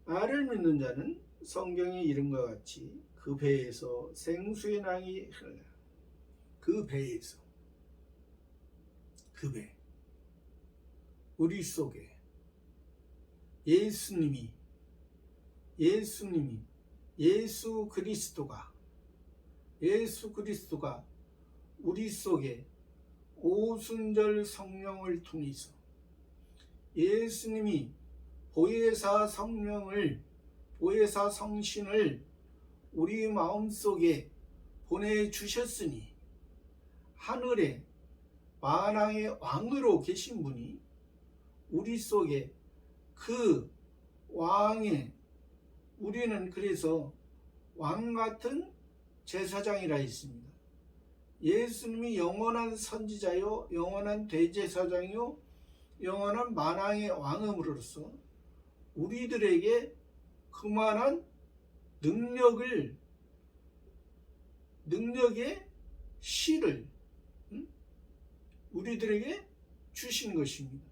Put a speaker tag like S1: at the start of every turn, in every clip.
S1: 나를 믿는 자는 성경에 이른 것 같이 그 배에서 생수의 낭이 흘러. 그 배에서, 그 배, 우리 속에 예수님이 예수 그리스도가 우리 속에 오순절 성령을 통해서 예수님이 보혜사 성신을 우리 마음속에 보내주셨으니 하늘에 만왕의 왕으로 계신 분이 우리 속에 그 왕의, 우리는 그래서 왕같은 제사장이라 했습니다. 예수님이 영원한 선지자요 영원한 대제사장이요 영원한 만왕의 왕음으로써 우리들에게 그만한 능력의 실을 우리들에게 주신 것입니다.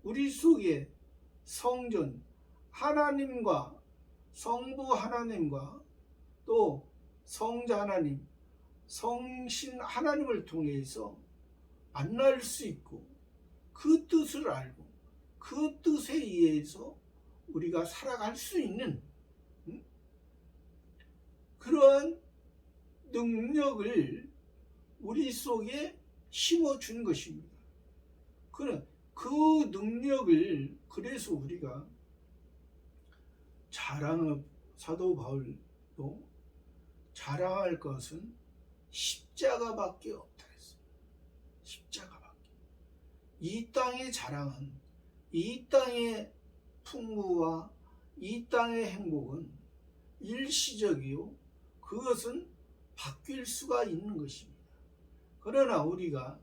S1: 우리 속에 성전 하나님과 성부 하나님과 또 성자 하나님, 성신 하나님을 통해서 만날 수 있고 그 뜻을 알고 그 뜻에 의해서 우리가 살아갈 수 있는 그러한 능력을 우리 속에 심어준 것입니다. 그 능력을 그래서 우리가 사도 바울도 자랑할 것은 십자가밖에 없다 했습니다. 십자가밖에. 이 땅의 자랑은, 이 땅의 풍부와 이 땅의 행복은 일시적이요 그것은 바뀔 수가 있는 것입니다. 그러나 우리가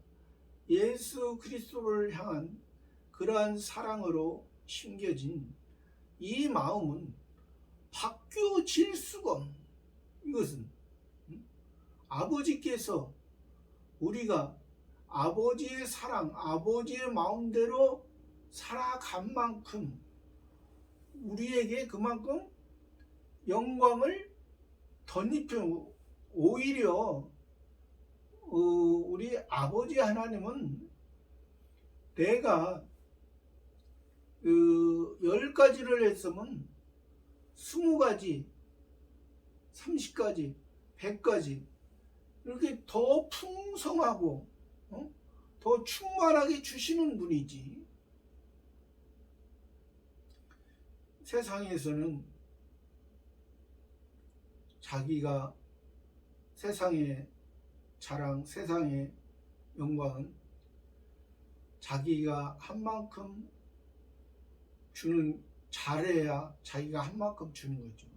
S1: 예수 그리스도를 향한 그러한 사랑으로 심겨진 이 마음은 바뀌어질 수가 없는, 이것은 아버지께서 우리가 아버지의 사랑, 아버지의 마음대로 살아간 만큼 우리에게 그만큼 영광을 덧입혀. 오히려 우리 아버지 하나님은 내가 10가지를 했으면 20가지, 30가지, 100가지 이렇게 더 풍성하고 더 충만하게 주시는 분이지. 세상에서는 자기가 세상의 자랑, 세상의 영광은 자기가 한 만큼 잘해야 자기가 한 만큼 주는 거죠.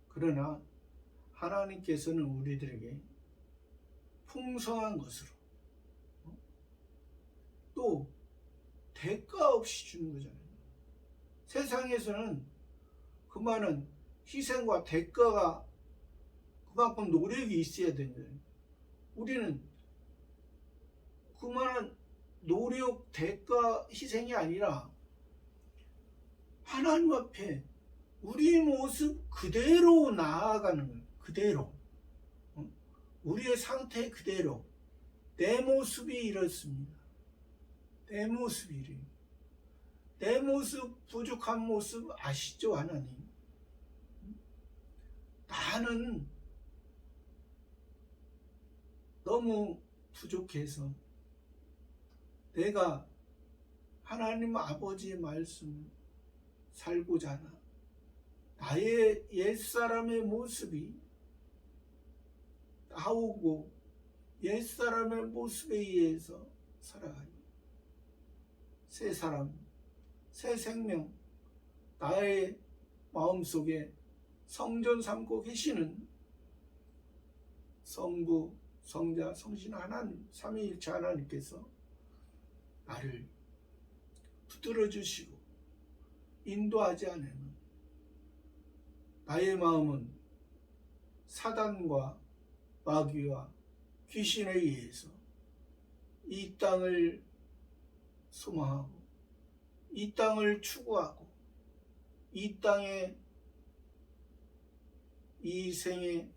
S1: 그러나 하나님께서는 우리들에게 풍성한 것으로 또 대가 없이 주는 거잖아요. 세상에서는 그 많은 희생과 대가가 그만큼 노력이 있어야 되는데 우리는 그만한 노력, 대가, 희생이 아니라 하나님 앞에 우리 모습 그대로 나아가는 거예요. 그대로. 우리의 상태 그대로. 내 모습이 이렇습니다. 내 모습이 이래요. 내 모습, 부족한 모습 아시죠, 하나님? 나는 너무 부족해서 내가 하나님 아버지의 말씀을 살고자 하나 나의 옛사람의 모습이 나오고 옛사람의 모습에 의해서 살아가니 새 사람, 새 생명, 나의 마음속에 성전 삼고 계시는 성부, 성자, 성신 하나님, 삼위일체 하나님께서 나를 붙들어 주시고 인도하지 않으면 나의 마음은 사단과 마귀와 귀신에 의해서 이 땅을 소망하고 이 땅을 추구하고 이 땅에 이 생의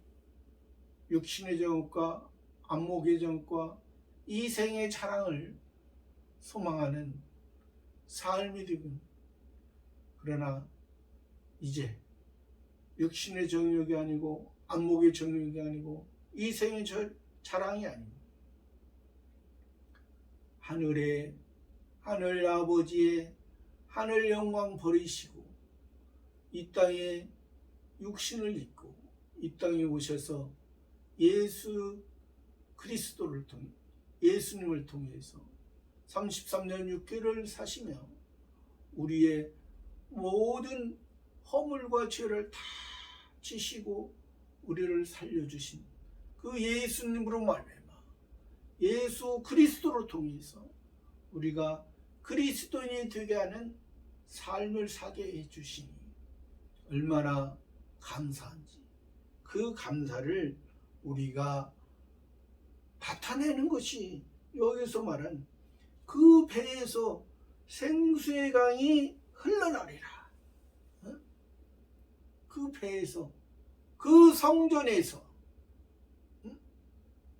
S1: 육신의 정욕과 안목의 정욕과 이 생의 자랑을 소망하는 삶이 되군. 그러나 이제 육신의 정욕이 아니고 안목의 정욕이 아니고 이 생의 자랑이 아니고 하늘 아버지의 하늘 영광 버리시고 이 땅에 육신을 입고 이 땅에 오셔서 예수 그리스도를 통해 예수님을 통해서 33년 6개월을 사시며 우리의 모든 허물과 죄를 다 지시고 우리를 살려주신 그 예수님으로 말미암아 예수 그리스도를 통해서 우리가 그리스도인이 되게 하는 삶을 사게 해주시니 얼마나 감사한지 그 감사를 우리가 나타내는 것이 여기서 말한 그 배에서 생수의 강이 흘러나리라. 그 배에서 그 성전에서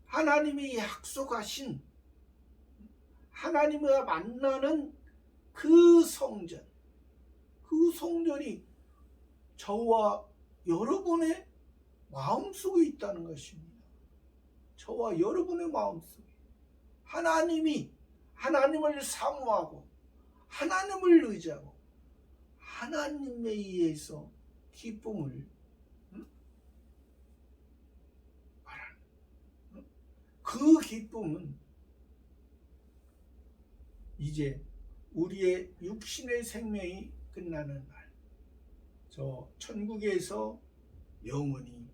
S1: 하나님이 약속하신 하나님과 만나는 그 성전, 그 성전이 저와 여러분의 마음속에 있다는 것입니다. 저와 여러분의 마음속에 하나님을 사모하고 하나님을 의지하고 하나님에 의해서 기쁨을 말하는 그 기쁨은 이제 우리의 육신의 생명이 끝나는 날, 저 천국에서 영원히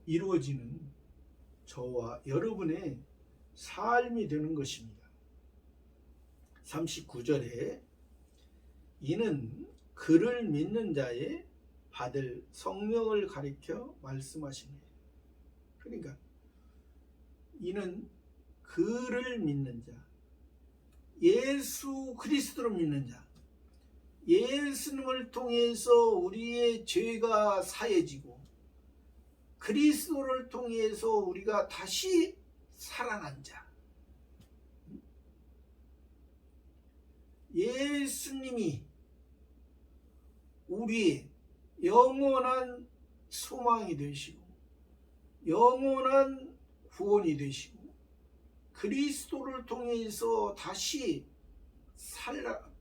S1: 이루어지는 저와 여러분의 삶이 되는 것입니다. 39절에 이는 그를 믿는 자의 받을 성령을 가리켜 말씀하시네. 그러니까 이는 그를 믿는 자, 예수 그리스도를 믿는 자, 예수님을 통해서 우리의 죄가 사해지고 그리스도를 통해서 우리가 다시 살아난 자, 예수님이 우리의 영원한 소망이 되시고 영원한 구원이 되시고 그리스도를 통해서 다시 살아나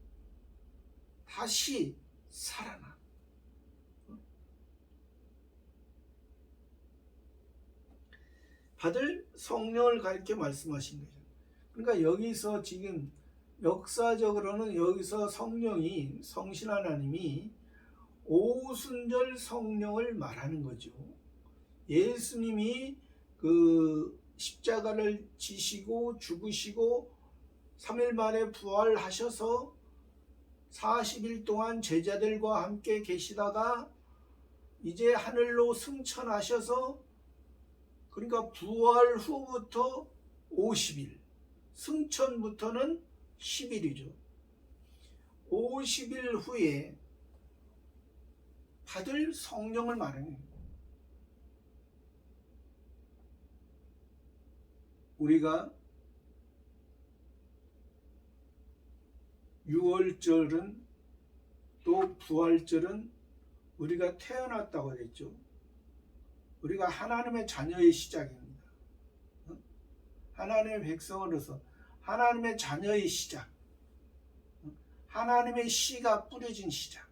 S1: 받을 성령을 가리켜 말씀하신 거죠. 그러니까 여기서 지금 역사적으로는 여기서 성령이 성신 하나님이 오순절 성령을 말하는 거죠. 예수님이 그 십자가를 지시고 죽으시고 3일 만에 부활하셔서 40일 동안 제자들과 함께 계시다가 이제 하늘로 승천하셔서 그러니까 부활 후부터 50일, 승천부터는 10일이죠. 50일 후에 받을 성령을 말하는 거예요. 우리가 6월절은 또 부활절은 우리가 태어났다고 했죠. 우리가 하나님의 자녀의 시작입니다. 하나님의 백성으로서 하나님의 자녀의 시작, 하나님의 씨가 뿌려진 시작.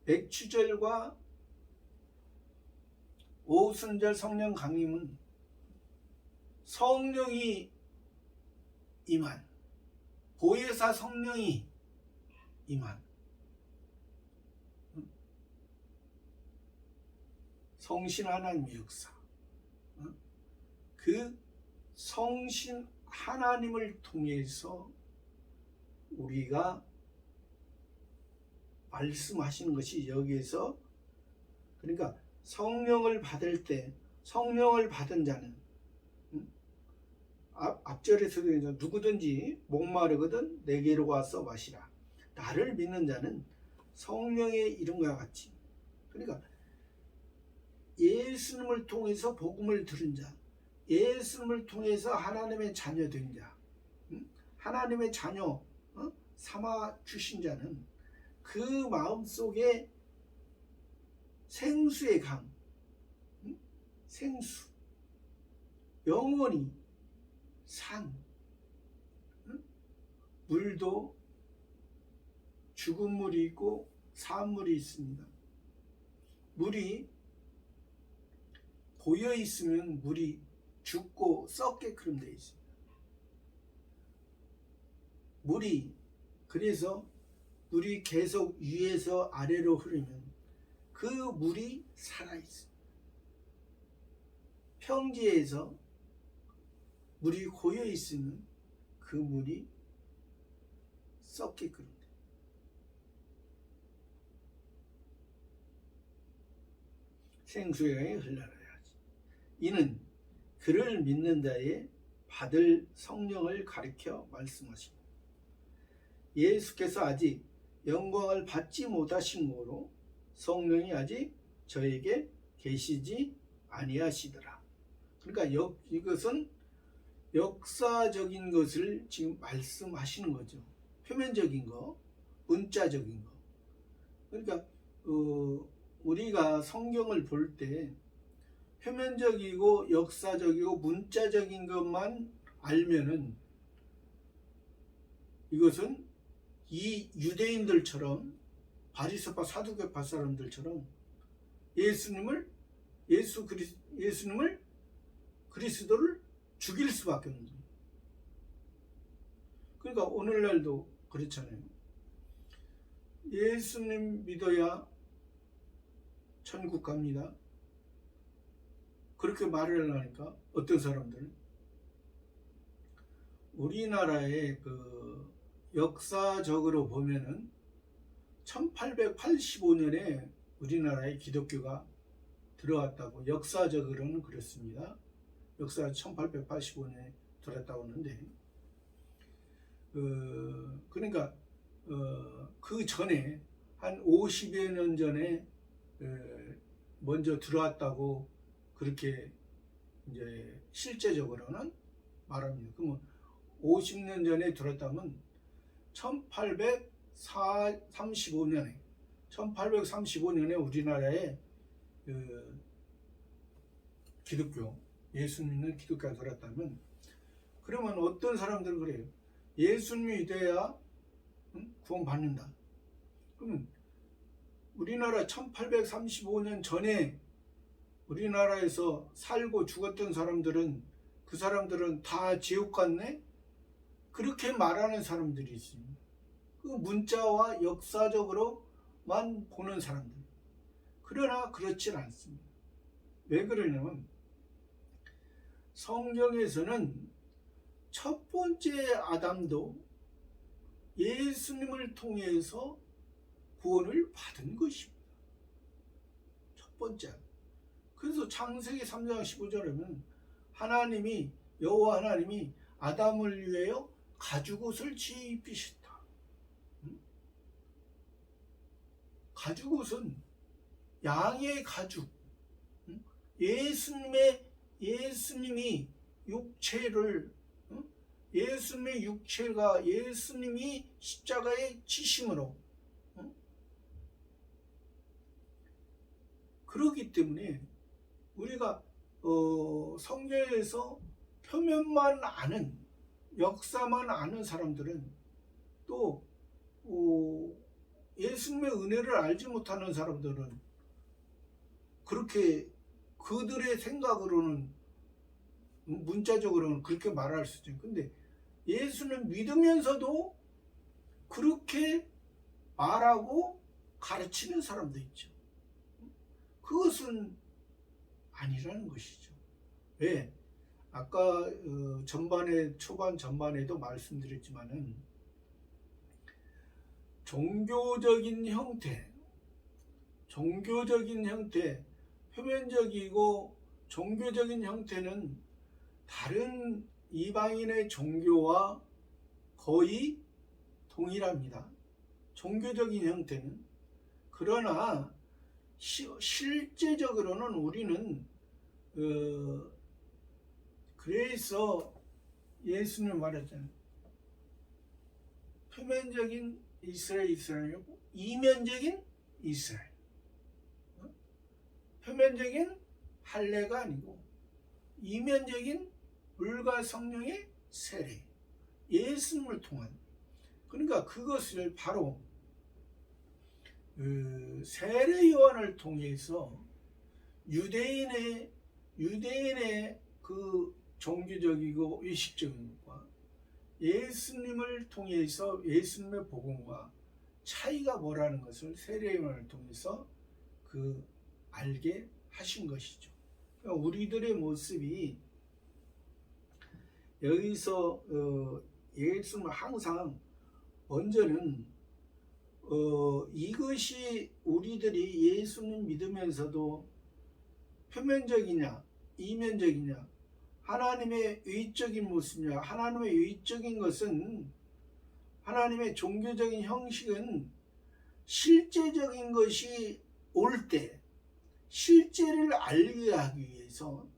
S1: 백추절과 오순절 성령 강림은 성령이 임한, 보혜사 성령이 임한 성신 하나님의 역사, 그 성신 하나님을 통해서 우리가 말씀하시는 것이 여기에서, 그러니까 성령을 받을 때 성령을 받은 자는 앞절에서도 누구든지 목마르거든 내게로 와서 마시라. 나를 믿는 자는 성령의 이름과 같이, 그러니까 예수님을 통해서 복음을 들은 자, 예수님을 통해서 하나님의 자녀 된 자, 하나님의 자녀 삼아 주신 자는 그 마음속에 생수의 강, 생수, 영원히 산, 물도 죽은 물이 있고 산 물이 있습니다. 물이 고여 있으면 물이 죽고 썩게끔 되어 있습니다. 그래서 물이 계속 위에서 아래로 흐르면 그 물이 살아있습니다. 평지에서 물이 고여 있으면 그 물이 썩게끔 돼요. 생수의 강이 흘러나야지. 이는 그를 믿는 자의 받을 성령을 가리켜 말씀하십니다. 예수께서 아직 영광을 받지 못하신 거로 성령이 아직 저에게 계시지 아니하시더라. 그러니까 이것은 역사적인 것을 지금 말씀하시는 거죠. 표면적인 거, 문자적인 거. 그러니까 우리가 성경을 볼 때 표면적이고 역사적이고 문자적인 것만 알면은 이것은 이 유대인들처럼 바리새파 사두개파 사람들처럼 예수님을 그리스도를 죽일 수밖에 없는 거예요. 그러니까 오늘날도 그렇잖아요. 예수님 믿어야 천국 갑니다. 그렇게 말을 하니까 어떤 사람들은 우리나라의 그 역사적으로 보면은 1885년에 우리나라에 기독교가 들어왔다고 역사적으로는 그렇습니다. 역사 1885년에 들어왔다고 하는데 그러니까 그 전에 한 50여 년 전에 먼저 들어왔다고 그렇게 이제 실제적으로는 말합니다. 그러면 50년 전에 들어왔다면 1835년에 우리나라에 기독교, 예수 믿는 기독교가 들어왔다면, 그러면 어떤 사람들은 그래요. 예수님이 믿어야 구원받는다. 그러면 우리나라 1835년 전에 우리나라에서 살고 죽었던 사람들은 그 사람들은 다 지옥 갔네? 그렇게 말하는 사람들이 있습니다. 그 문자와 역사적으로만 보는 사람들. 그러나 그렇진 않습니다. 왜 그러냐면 성경에서는 첫 번째 아담도 예수님을 통해서 구원을 받은 것입니다. 첫 번째. 그래서 창세기 3장 15절에 보면 여호와 하나님이 아담을 위하여 가죽옷을 입히셨다. 가죽옷은 양의 가죽. 예수님이 육체를, 예수님의 육체가 예수님이 십자가에 지심으로, 그렇기 때문에 우리가 성경에서 표면만 아는, 역사만 아는 사람들은 또 예수님의 은혜를 알지 못하는 사람들은 그렇게 그들의 생각으로는 문자적으로는 그렇게 말할 수 있어요. 근데 예수는 믿으면서도 그렇게 말하고 가르치는 사람도 있죠. 그것은 아니라는 것이죠. 왜? 아까 초반 전반에도 말씀드렸지만은 종교적인 형태, 표면적이고 종교적인 형태는 다른 이방인의 종교와 거의 동일합니다. 종교적인 형태는. 그러나 실제적으로는 우리는 그래서 예수님 말했잖아요. 표면적인 이스라엘이고 이면적인 이스라엘. 표면적인 할례가 아니고 이면적인 물과 성령의 세례, 예수님을 통한. 그러니까 그것을 바로 세례 요한을 통해서 유대인의 그 종교적이고 의식적인 것과 예수님을 통해서 예수님의 복음과 차이가 뭐라는 것을 세례 요한을 통해서 알게 하신 것이죠. 그러니까 우리들의 모습이 여기서 예수님을 항상 먼저는 이것이 우리들이 예수님 믿으면서도 표면적이냐 이면적이냐, 하나님의 의적인 모습이냐. 하나님의 의적인 것은, 하나님의 종교적인 형식은 실제적인 것이 올 때 실제를 알게 하기 위해서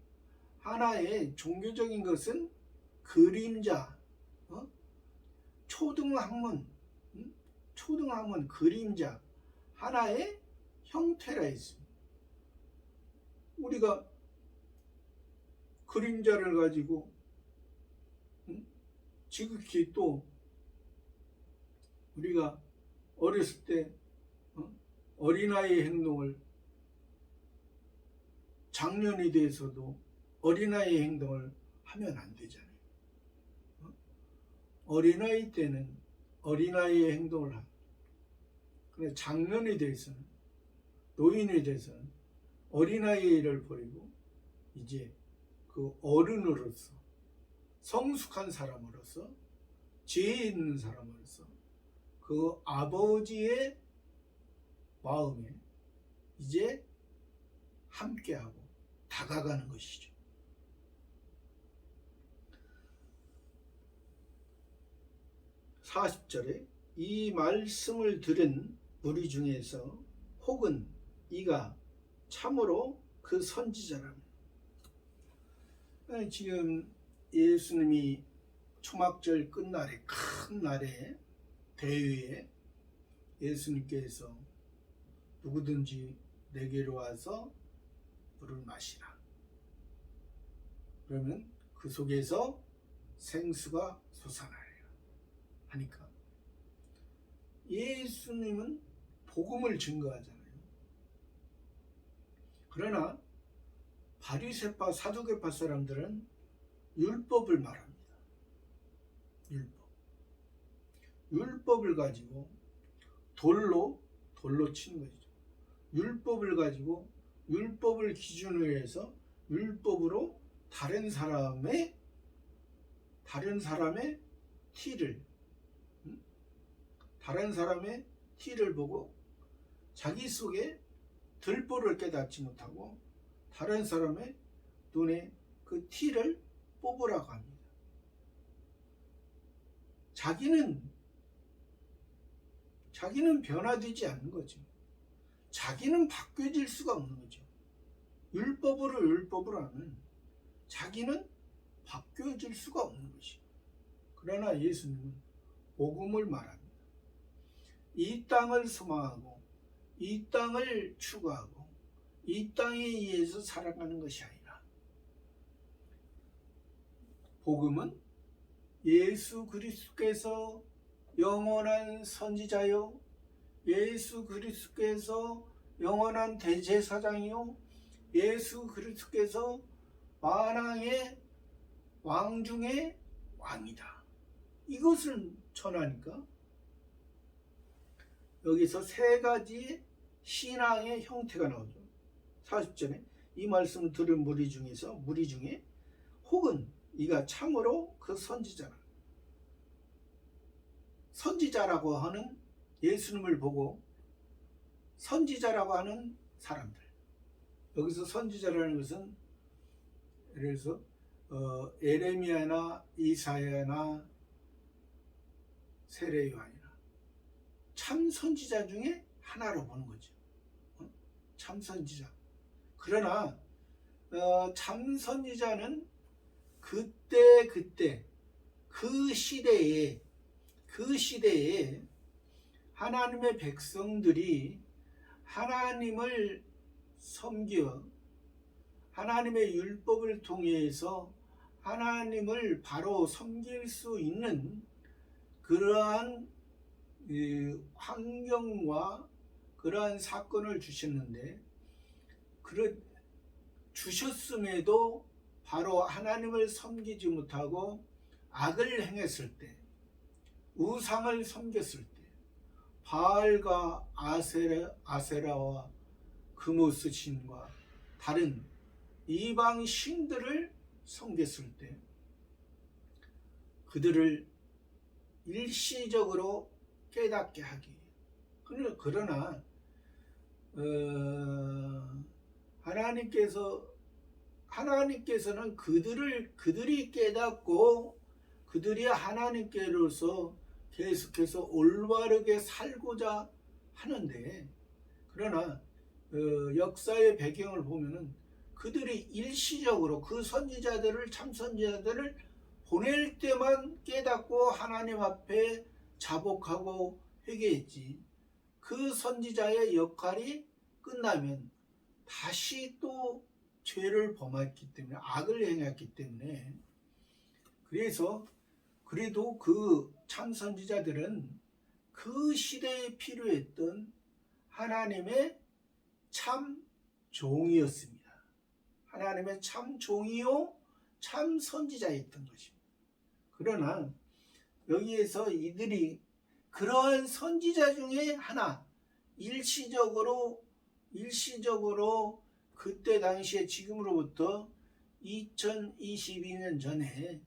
S1: 하나의 종교적인 것은 그림자, 초등학문 그림자, 하나의 형태라 했습니다. 우리가 그림자를 가지고 지극히 또 우리가 어렸을 때 어린아이의 행동을, 장년이 돼서도 어린아이의 행동을 하면 안 되잖아요. 어린아이 때는 어린아이의 행동을 하고, 근데 장년이 돼서는, 노인이 돼서는 어린아이를 버리고 이제 그 어른으로서, 성숙한 사람으로서, 지혜 있는 사람으로서 그 아버지의 마음에 이제 함께하고 다가가는 것이죠. (40절에) 이 말씀을 들은 무리 중에서 혹은 이가 참으로 그 선지자랍니다. 지금 예수님이 초막절 끝날에, 큰 날에, 대회에 예수님께서 누구든지 내게로 와서 물을 마시라. 그러면 그 속에서 생수가 솟아나리라 하니까, 예수님은 복음을 증거하잖아요. 그러나 바리새파, 사두개파 사람들은 율법을 말합니다. 율법을 가지고 돌로 치는 것이죠. 율법을 가지고, 율법을 기준으로 해서 율법으로 다른 사람의 티를 보고 자기 속에 들보를 깨닫지 못하고 다른 사람의 눈에 그 티를 뽑으라고 합니다. 자기는 변화되지 않는 거죠. 자기는 바뀌어질 수가 없는 거죠. 율법으로 하면 자기는 바뀌어질 수가 없는 것이죠. 그러나 예수님은 복음을 말합니다. 이 땅을 소망하고 이 땅을 추구하고 이 땅에 의해서 살아가는 것이 아니라, 복음은 예수 그리스도께서 영원한 선지자요, 예수 그리스도께서 영원한 대제사장이요, 예수 그리스도께서 만왕의 왕 중의 왕이다. 이것을 전하니까 여기서 세 가지 신앙의 형태가 나오죠. 40절에 이 말씀을 들은 무리 중에 혹은 이가 참으로 그 선지자라고 하는, 예수님을 보고 선지자라고 하는 사람들. 여기서 선지자라는 것은 예를 들어서 에레미야나 이사야나 세례 요한이나 참 선지자 중에 하나로 보는 거죠. 참 선지자. 그러나 참 선지자는 그때 그 시대에 하나님의 백성들이 하나님을 섬겨 하나님의 율법을 통해서 하나님을 바로 섬길 수 있는 그러한 환경과 그러한 사건을 주셨는데, 주셨음에도 바로 하나님을 섬기지 못하고 악을 행했을 때, 우상을 섬겼을 때, 바알과 아세라와 그모스 신과 다른 이방 신들을 섬겼을 때 그들을 일시적으로 깨닫게 하기. 그러나 하나님께서는 그들이 깨닫고 그들이 하나님께로서 계속해서 올바르게 살고자 하는데, 그러나 역사의 배경을 보면은 그들이 일시적으로 그 참 선지자들을 보낼 때만 깨닫고 하나님 앞에 자복하고 회개했지, 그 선지자의 역할이 끝나면 다시 또 죄를 범했기 때문에, 악을 행했기 때문에, 그래도 그 참 선지자들은 그 시대에 필요했던 하나님의 참 종이었습니다. 하나님의 참 종이요 참 선지자였던 것입니다. 그러나 여기에서 이들이 그러한 선지자 중에 하나, 일시적으로 그때 당시에, 지금으로부터 2022년 전에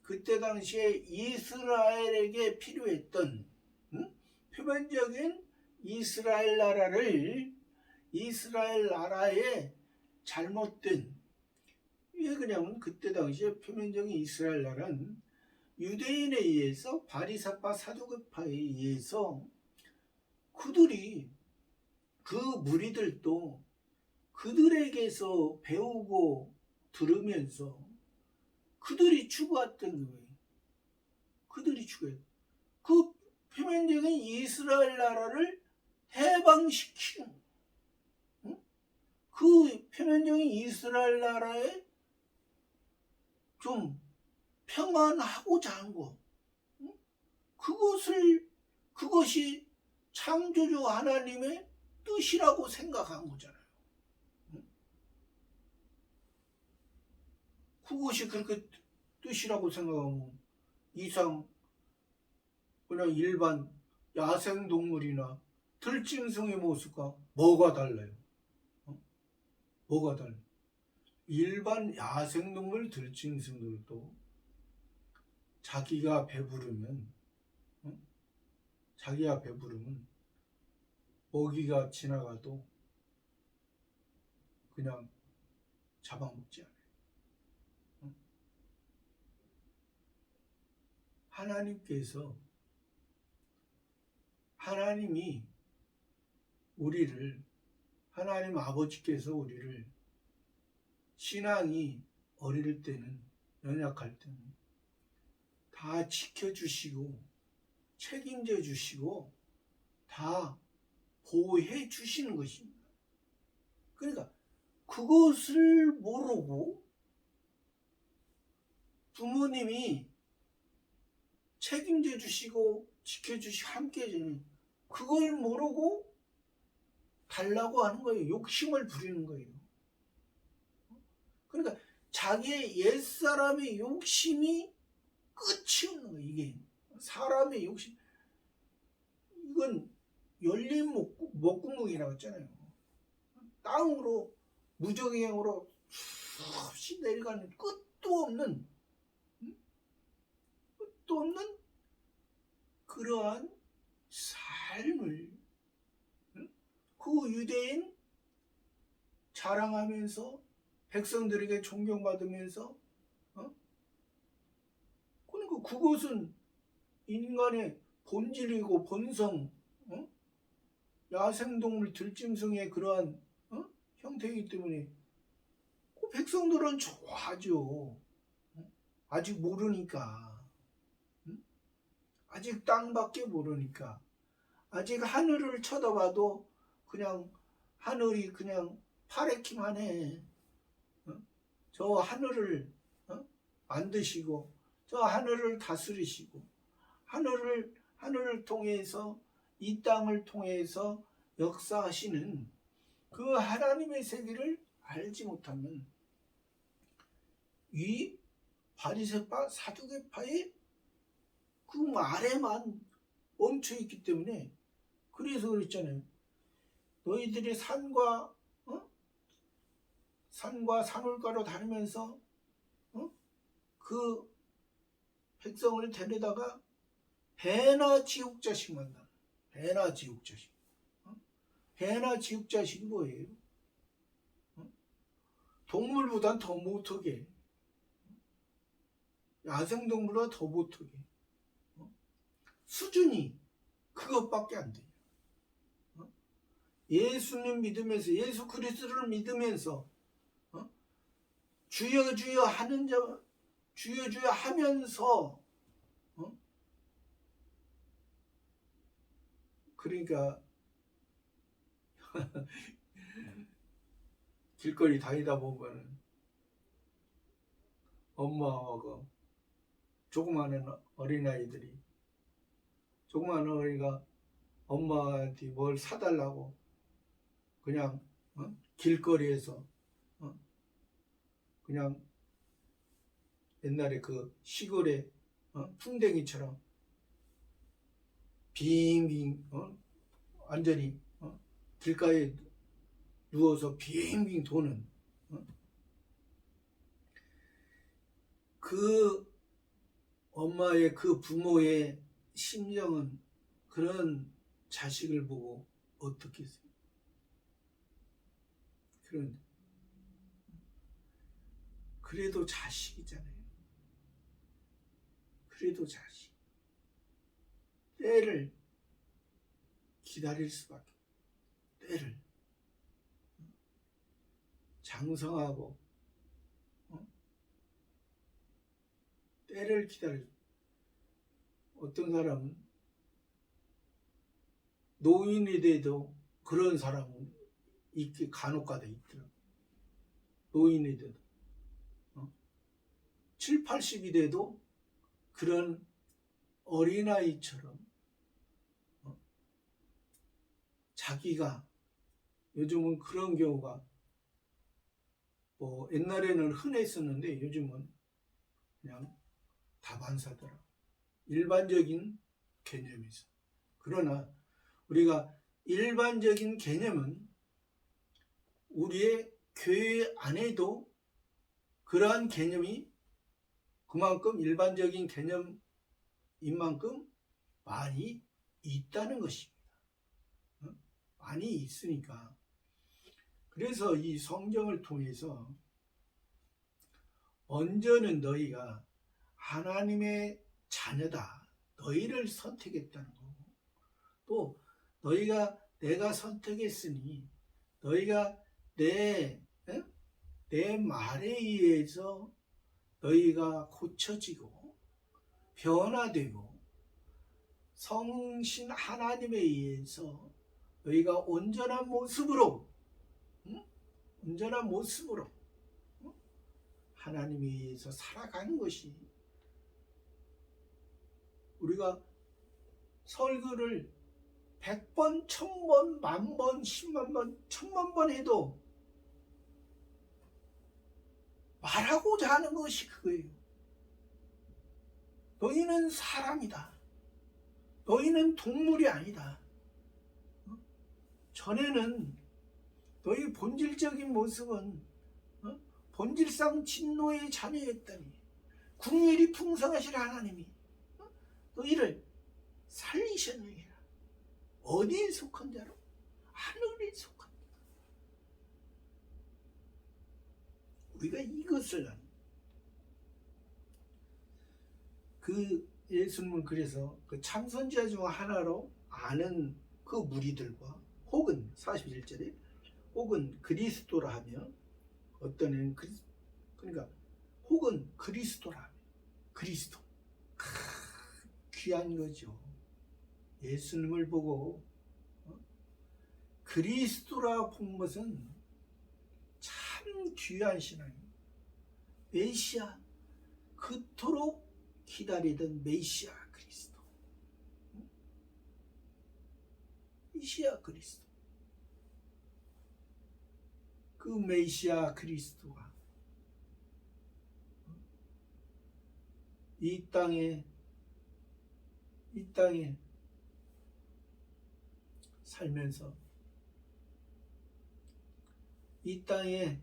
S1: 그때 당시에 이스라엘에게 필요했던 표면적인 이스라엘 나라의 잘못된, 왜 그러냐면 그때 당시에 표면적인 이스라엘 나라는 유대인에 의해서, 바리새파 사두개파에 의해서 그들이, 그 무리들도 그들에게서 배우고 들으면서 그들이 추구했던 거예요. 그 표면적인 이스라엘 나라를 해방시키는, 그 표면적인 이스라엘 나라에 좀 평안하고자 한 것, 그것이 창조주 하나님의 뜻이라고 생각한 거잖아요. 그것이 그렇게 뜻이라고 생각하면 이상 그냥 일반 야생동물이나 들짐승의 모습과 뭐가 달라요? 뭐가 달라요? 일반 야생동물 들짐승들도 자기가 배부르면 먹이가 지나가도 그냥 잡아먹지 않아요. 하나님 아버지께서 우리를 신앙이 어릴 때는, 연약할 때는 다 지켜주시고 책임져 주시고 다 보호해 주시는 것입니다. 그러니까 그것을 모르고, 부모님이 책임져 주시고 지켜주시고 함께 해주는 그걸 모르고 달라고 하는 거예요. 욕심을 부리는 거예요. 그러니까 자기의 옛사람의 욕심이 끝이 없는 거예요. 이게 사람의 욕심, 이건 열린 목구멍이라고 했잖아요. 땅으로 무적행으로 수없이 내려가는 끝도 없는 그러한 삶을 그 유대인 자랑하면서 백성들에게 존경받으면서, 그러니까 그것은 인간의 본질이고 본성, 야생동물 들짐승의 그러한 형태이기 때문에 그 백성들은 좋아하죠. 아직 모르니까. 아직 땅밖에 모르니까. 아직 하늘을 쳐다봐도 그냥 하늘이 그냥 파랗기만 해. 저 하늘을 만드시고 저 하늘을 다스리시고 하늘을 통해서 이 땅을 통해서 역사하시는 그 하나님의 세계를 알지 못하면 이 바리새파 사두개파의 그 말에만 멈춰 있기 때문에, 그래서 그랬잖아요. 너희들이 산과 산울가로 다니면서 그 백성을 데려다가 배나 지옥자식 만나. 배나 지옥자식. 배나 지옥자식이 뭐예요? 동물보단 더 못하게, 야생동물보다 더 못하게, 수준이 그것밖에 안 돼요. 예수님 믿으면서, 예수 그리스도를 믿으면서 주여 주여 하는 자, 주여 주여 하면서 그러니까 길거리 다니다 보면 엄마하고 조그마한 어린아이들이, 조그마한 어린이가 엄마한테 뭘 사달라고 그냥 길거리에서 그냥 옛날에 그 시골에 풍뎅이처럼 빙빙 완전히 길가에 누워서 빙빙 도는 그 엄마의, 그 부모의 심정은 그런 자식을 보고 어떻겠어요? 그래도 자식이잖아요. 그래도 자식. 때를 기다릴 수밖에. 때를 장성하고 때를 기다릴. 어떤 사람은 노인이 돼도 그런 사람은 있기 간혹가다 있더라고. 노인이 돼도 7, 80이 돼도 그런 어린아이처럼 자기가, 요즘은 그런 경우가 뭐 옛날에는 흔했었는데 요즘은 그냥 다반사더라. 일반적인 개념이죠. 그러나 우리가 일반적인 개념은 우리의 교회 안에도 그러한 개념이 그만큼 일반적인 개념인 만큼 많이 있다는 것입니다. 많이 있으니까. 그래서 이 성경을 통해서 먼저는 너희가 하나님의 자녀다, 너희를 선택했다는 거고, 또 너희가 내가 선택했으니 너희가 내 말에 의해서 너희가 고쳐지고 변화되고 성신 하나님에 의해서 너희가 온전한 모습으로 하나님에 의해서 살아가는 것이, 우리가 설교를 100번, 1000번, 10,000번, 100,000번, 10,000번 해도 말하고자 하는 것이 그거예요. 너희는 사람이다. 너희는 동물이 아니다. 전에는 너희 본질적인 모습은 본질상 진노의 자녀였다니, 궁일이 풍성하실 하나님이 너희를 살리셨느니라. 어디에 속한 자로? 하늘에 속한 자. 우리가 이것을 예수님은 그래서 그 참선자 중 하나로 아는 그 무리들과 혹은 41절에 혹은 그리스도라 하며 어떤 애는 그러니까 혹은 그리스도라 하며 그리스도 귀한 거죠. 예수님을 보고 그리스도라 본 것은 참 귀한 신앙이에요. 메시아, 그토록 기다리던 메시아 그리스도, 메시아 그리스도, 그 메시아 그리스도가 이 땅에 살면서 이 땅에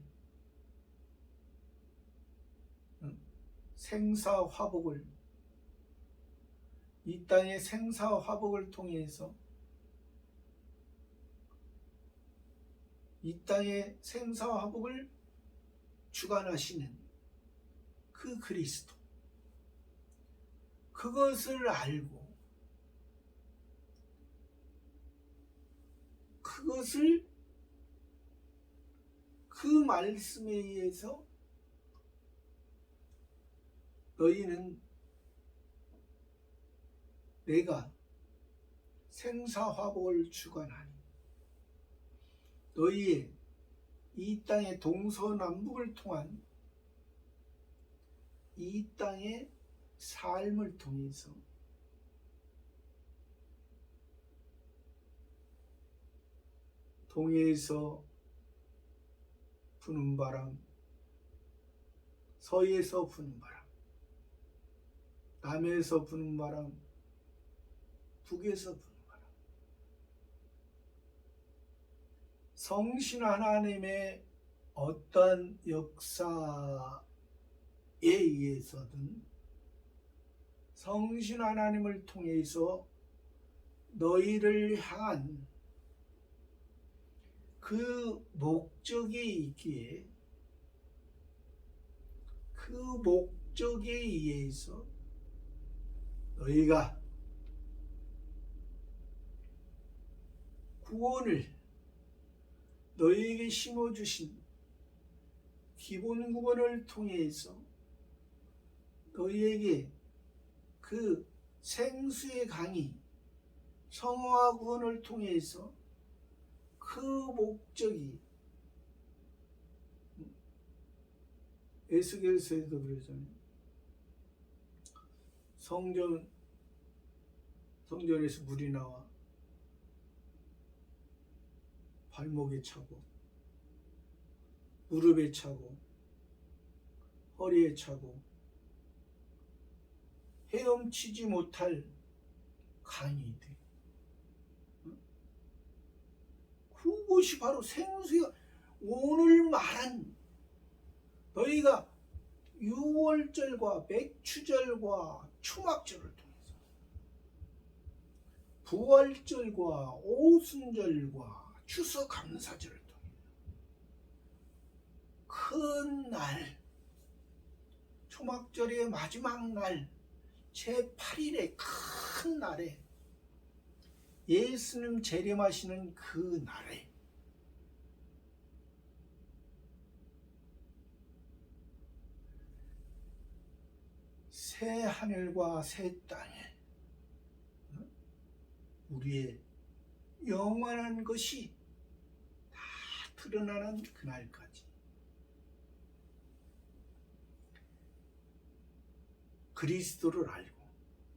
S1: 이 땅의 생사화복을 통해서 이 땅의 생사화복을 주관하시는 그 그리스도, 그것을 알고 그것을 그 말씀에 의해서 너희는 내가 생사화복을 주관하니 너희의 이 땅의 동서남북을 통한 이 땅의 삶을 통해서 동해에서 부는 바람, 서해에서 부는 바람, 남해에서 부는 바람, 북에서 부는 바람, 성신 하나님의 어떠한 역사에 의해서든 성신 하나님을 통해서 너희를 향한 그 목적이 있기에 그 목적에 의해서 너희가 구원을 너희에게 심어주신 기본 구원을 통해서 너희에게 그 생수의 강이 성화 구원을 통해서 그 목적이 에스겔서에도 그러잖아요. 성전에서 물이 나와 발목에 차고 무릎에 차고 허리에 차고 헤엄치지 못할 강이 돼. 그것이 바로 생수가 오늘 말한 너희가 유월절과 맥추절과 초막절을 통해서 부활절과 오순절과 추수감사절을 통해 큰 날, 초막절의 마지막 날 제8일의 큰 날에 예수님 재림하시는 그 날에 새 하늘과 새 땅에 우리의 영원한 것이 다 드러나는 그날까지 그리스도를 알고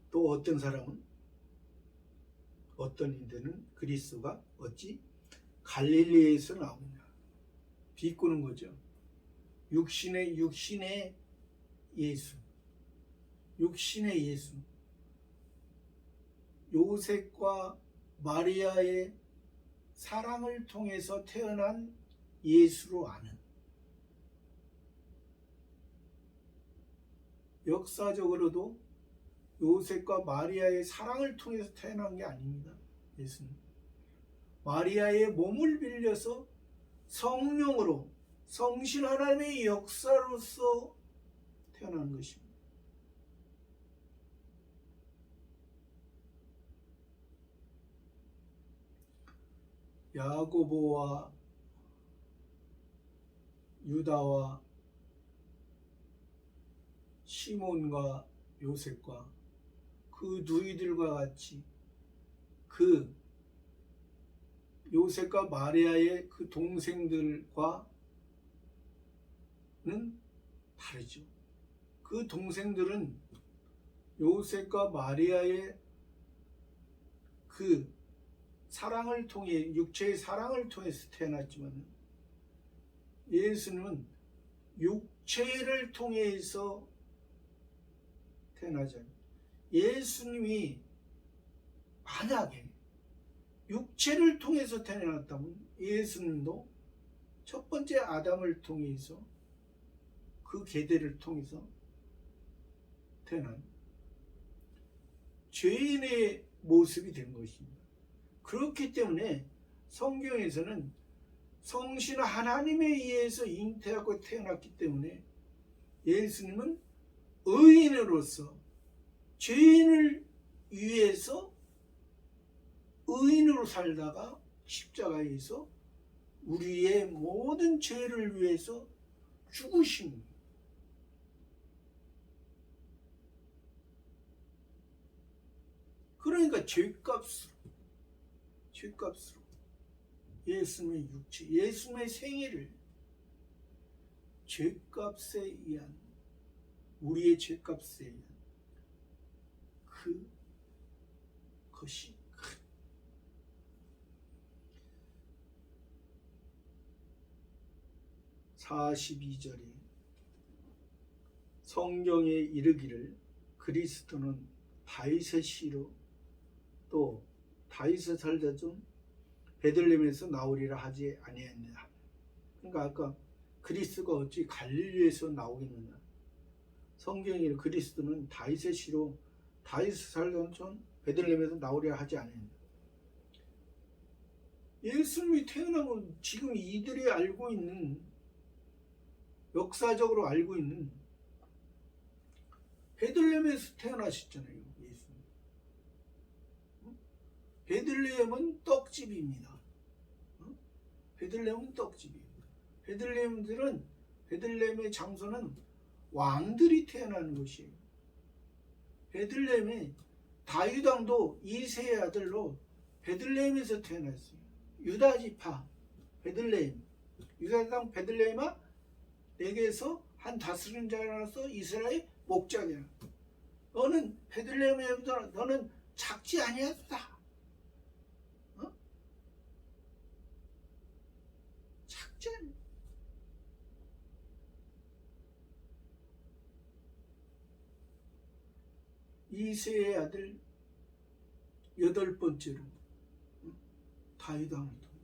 S1: 또 어떤 사람은 어떤 이들은 그리스도가 어찌 갈릴리에서 나오냐 비꼬는 거죠. 육신의 예수, 육신의 예수, 요셉과 마리아의 사랑을 통해서 태어난 예수로 아는, 역사적으로도 요셉과 마리아의 사랑을 통해서 태어난 게 아닙니다. 예수는 마리아의 몸을 빌려서 성령으로 성신 하나님의 역사로서 태어난 것입니다. 야고보와 유다와 시몬과 요셉과 그 누이들과 같이 그 요셉과 마리아의 그 동생들과는 다르죠. 그 동생들은 요셉과 마리아의 그 사랑을 통해, 육체의 사랑을 통해서 태어났지만 예수는 육체를 통해서 태어나잖아요. 예수님이 만약에 육체를 통해서 태어났다면 예수님도 첫 번째 아담을 통해서 그 계대를 통해서 태어난 죄인의 모습이 된 것입니다. 그렇기 때문에 성경에서는 성신 하나님에 의해서 잉태하고 태어났기 때문에 예수님은 의인으로서 죄인을 위해서 의인으로 살다가 십자가에서 우리의 모든 죄를 위해서 죽으신 거예요. 그러니까 죄값으로 예수님의 육체, 예수님의 생애를 죄값에 의한, 우리의 죄값에 의한 그것이 42절에 성경에 이르기를 그리스도는 다윗의 씨로 또 다윗의 살다 좀 베들레헴에서 나오리라 하지 아니했느냐. 그러니까 아까 그리스도가 어찌 갈릴리에서 나오겠느냐. 성경에 그리스도는 다윗의 씨로 다윗의 살던 전 베들레헴에서 나오리라 하지 아니했느냐. 예수님이 태어난 건 지금 이들이 알고 있는, 역사적으로 알고 있는 베들레헴에서 태어나셨잖아요. 예수님. 베들레헴은 떡집입니다. 베들레헴은 떡집입니다. 베들레헴의 장소는 왕들이 태어나는 곳이에요. 베들레헴에 다윗 왕도 이새의 아들로 베들레헴에서 태어났어요. 유다 지파 베들레헴, 유다 땅 베들레헴아 내게서 한 다스리는 자라서 이스라엘 목자냐. 너는 베들레헴에 너는 작지 아니하다. 작지 않아. 이새의 아들 8번째로 다윗 왕을 통해.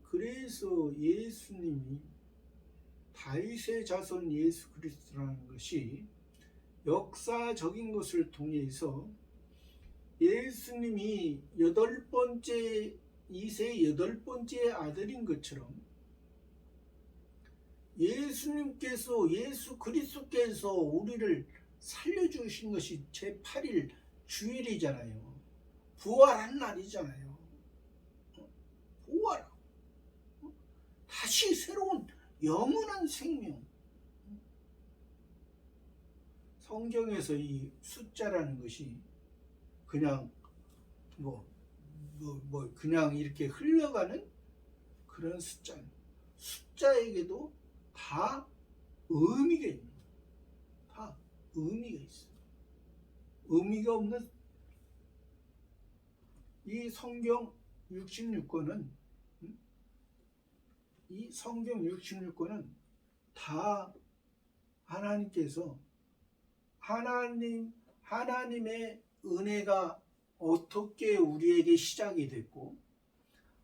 S1: 그래서 예수님이 다윗의 자손 예수 그리스도라는 것이 역사적인 것을 통해서 예수님이 8번째, 이세의 8번째 아들인 것처럼 예수님께서, 예수 그리스도께서 우리를 살려주신 것이 제8일 주일이잖아요. 부활한 날이잖아요. 부활. 다시 새로운 영원한 생명. 성경에서 이 숫자라는 것이 그냥 그냥 이렇게 흘러가는 그런 숫자에게도 다 의미가 있는, 다 의미가 있어요. 의미가 없는 이 성경 66권은, 이 성경 66권은 다 하나님께서 하나님의 은혜가 어떻게 우리에게 시작이 됐고,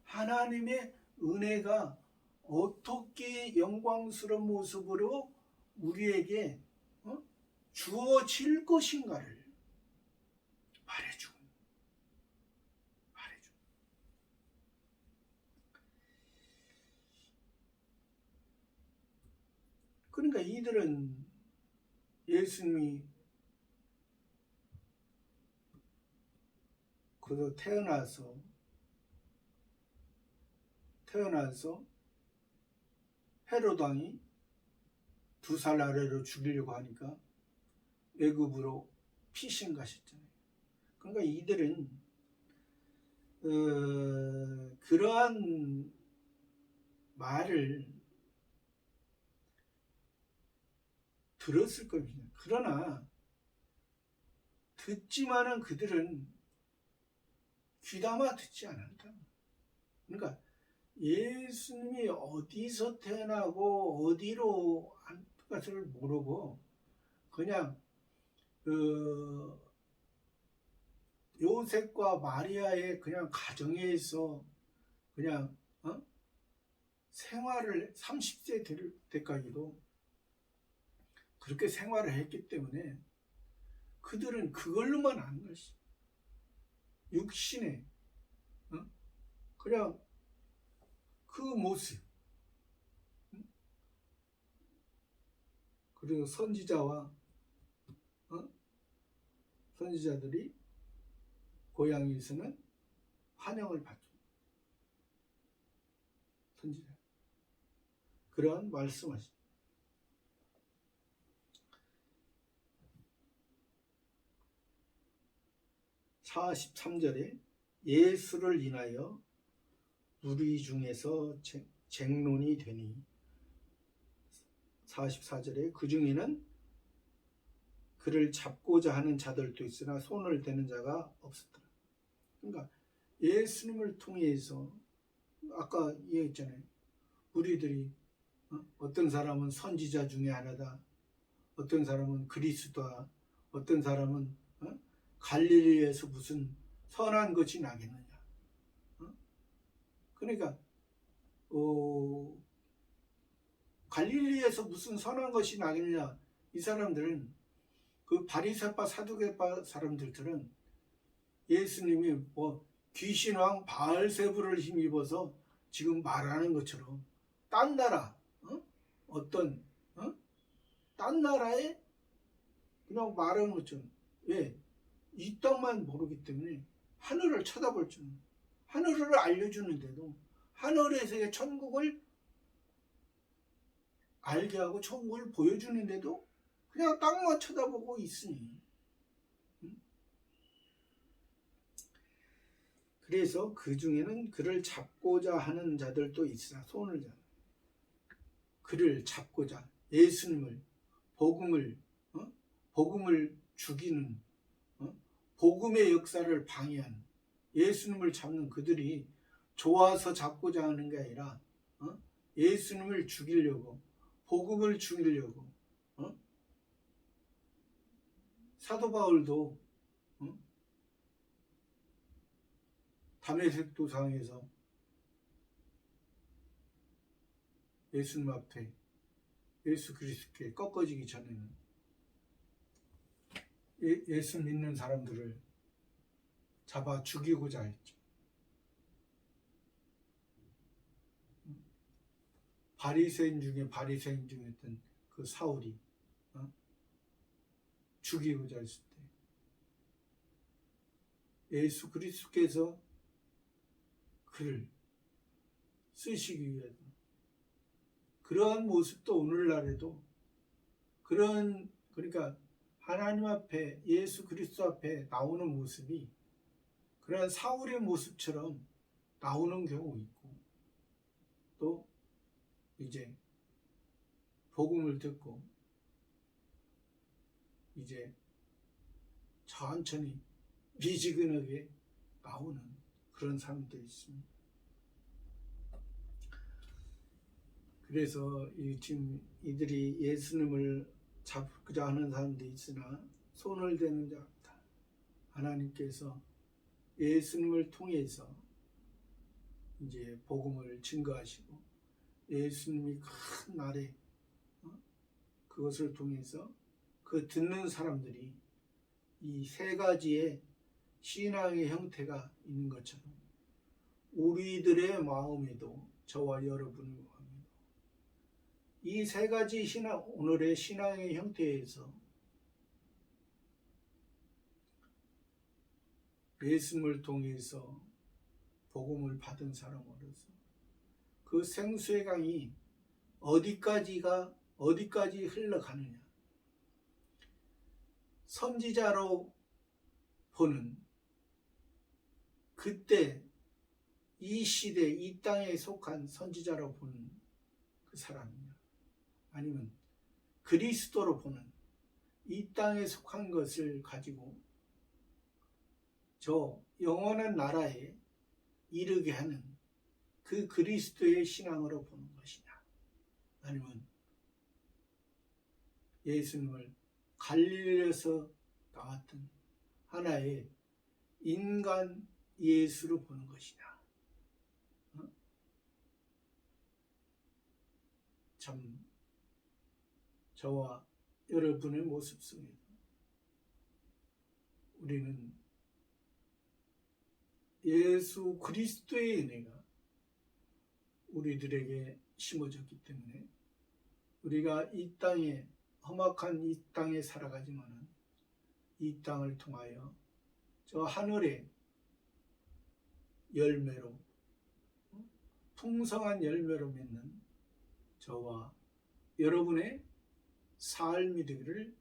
S1: 하나님의 은혜가 어떻게 영광스러운 모습으로 우리에게 주어질 것인가를 말해주고. 그러니까 이들은 예수님이 그도 태어나서 태어나서 헤롯 왕이 2살 아래로 죽이려고 하니까 애굽으로 피신 가셨잖아요. 그러니까 이들은 그러한 말을 들었을 겁니다. 그러나 듣지만은 그들은 귀담아 듣지 않았다. 그러니까 예수님이 어디서 태어나고 어디로 한 것을 모르고 그냥 요셉과 마리아의 그냥 가정에서 그냥 생활을 30세 될 때까지도 그렇게 생활을 했기 때문에 그들은 그걸로만 아는 것이 육신의 그냥 그 모습 그리고 선지자와 선지자들이 고향에서는 환영을 받죠. 선지자 그런 말씀하십니다. 43절에 예수를 인하여 우리 중에서 쟁론이 되니 44절에 그 중에는 그를 잡고자 하는 자들도 있으나 손을 대는 자가 없었더라. 그러니까 예수님을 통해서 아까 얘기했잖아요. 우리들이 어떤 사람은 선지자 중에 하나다. 어떤 사람은 그리스도다. 어떤 사람은 갈릴리에서 무슨 선한 것이 나겠느냐. 그러니까 갈릴리에서 무슨 선한 것이 나겠느냐. 이 사람들은 그 바리새파 사두개파 사람들은 예수님이 뭐 귀신왕 바알세부를 힘입어서 지금 말하는 것처럼 딴 나라 어떤 딴 나라에 그냥 말하는 것처럼 왜? 이 땅만 모르기 때문에 하늘을 쳐다볼 줄 하늘을 알려주는데도 하늘에서의 천국을 알게 하고 천국을 보여주는데도 그냥 땅만 쳐다보고 있으니 그래서 그 중에는 그를 잡고자 하는 자들도 있으나 손을 잡아 그를 잡고자 예수님을 복음을 죽이는 복음의 역사를 방해하는 예수님을 잡는 그들이 좋아서 잡고자 하는 게 아니라 예수님을 죽이려고 복음을 죽이려고 사도 바울도 다메섹 도상에서 예수님 앞에 예수 그리스도께 꺾어지기 전에는 예수 믿는 사람들을 잡아 죽이고자 했죠. 바리새인 중이었던 그 사울이 죽이고자 했을 때 예수 그리스도께서 그를 쓰시기 위해서 그러한 모습도 오늘날에도 그러니까 하나님 앞에 예수 그리스도 앞에 나오는 모습이 그런 사울의 모습처럼 나오는 경우 있고 또 이제 복음을 듣고 이제 천천히 미지근하게 나오는 그런 사람들이 있습니다. 그래서 지금 이들이 예수님을 잡고자 하는 사람들이 있으나 손을 대는 자 없다. 하나님께서 예수님을 통해서 이제 복음을 증거하시고 예수님이 큰 날에 그것을 통해서 그 듣는 사람들이 이 세 가지의 신앙의 형태가 있는 것처럼 우리들의 마음에도 저와 여러분의 마음에도 이 세 가지 오늘의 신앙의 형태에서 예수님을 통해서 복음을 받은 사람으로서 그 생수의 강이 어디까지 흘러가느냐. 선지자로 보는 그때 이 시대 이 땅에 속한 선지자로 보는 그 사람이냐, 아니면 그리스도로 보는 이 땅에 속한 것을 가지고 저 영원한 나라에 이르게 하는 그 그리스도의 신앙으로 보는 것이냐, 아니면 예수님을 갈릴리에서 나왔던 하나의 인간 예수로 보는 것이냐. 참 저와 여러분의 모습 속에 우리는 예수 그리스도의 은혜가 우리들에게 심어졌기 때문에 우리가 이 땅에 험악한 이 땅에 살아가지만은 이 땅을 통하여 저 하늘의 열매로 풍성한 열매로 맺는 저와 여러분의 삶이 되기를